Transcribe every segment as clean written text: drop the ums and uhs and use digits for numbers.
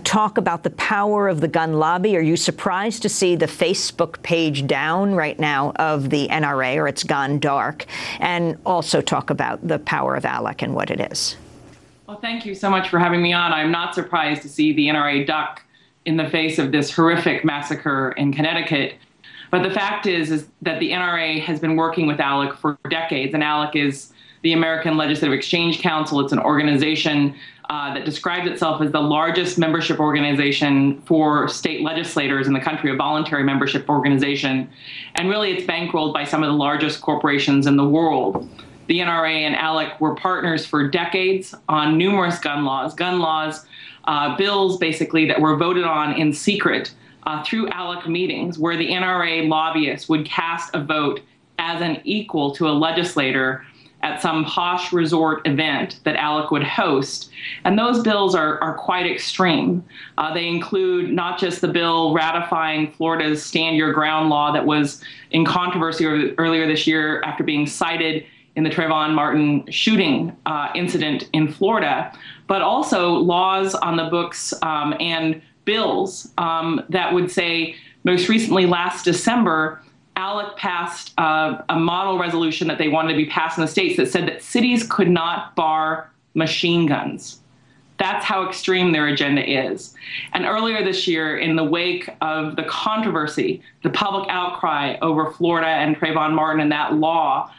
Talk about the power of the gun lobby. Are you surprised to see the Facebook page down right now of the NRA, or it's gone dark? And also talk about the power of ALEC and what it is. Well, thank you so much for having me on. I'm not surprised to see the NRA duck in the face of this horrific massacre in Connecticut. But the fact is that the NRA has been working with ALEC for decades, and ALEC is the American Legislative Exchange Council. It's an organization that describes itself as the largest membership organization for state legislators in the country, a voluntary membership organization. And really, it's bankrolled by some of the largest corporations in the world. The NRA and ALEC were partners for decades on numerous gun laws, bills basically that were voted on in secret through ALEC meetings, where the NRA lobbyists would cast a vote as an equal to a legislator at some posh resort event that ALEC would host. And those bills are quite extreme. They include not just the bill ratifying Florida's Stand Your Ground law that was in controversy earlier this year after being cited in the Trayvon Martin shooting incident in Florida, but also laws on the books and bills that would say, most recently last December, ALEC passed a model resolution that they wanted to be passed in the states that said that cities could not bar machine guns. That's how extreme their agenda is. And earlier this year, in the wake of the controversy, the public outcry over Florida and Trayvon Martin and that law,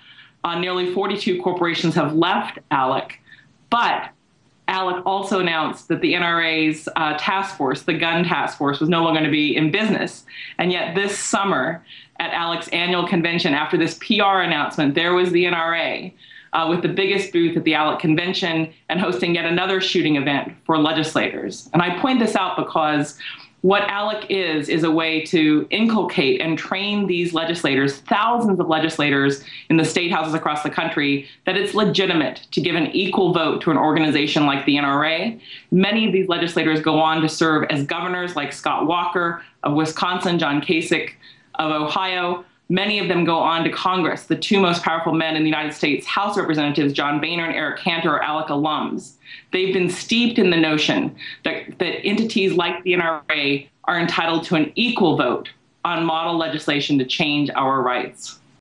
nearly 42 corporations have left ALEC. But ALEC also announced that the NRA's task force, the gun task force, was no longer going to be in business. And yet this summer, at ALEC's annual convention, after this PR announcement, there was the NRA with the biggest booth at the ALEC convention and hosting yet another shooting event for legislators. And I point this out because what ALEC is a way to inculcate and train these legislators, thousands of legislators in the state houses across the country, that it's legitimate to give an equal vote to an organization like the NRA. Many of these legislators go on to serve as governors, like Scott Walker of Wisconsin, John Kasich of Ohio. Many of them go on to Congress. The two most powerful men in the United States House Representatives, John Boehner and Eric Cantor, are ALEC alums. They've been steeped in the notion that entities like the NRA are entitled to an equal vote on model legislation to change our rights.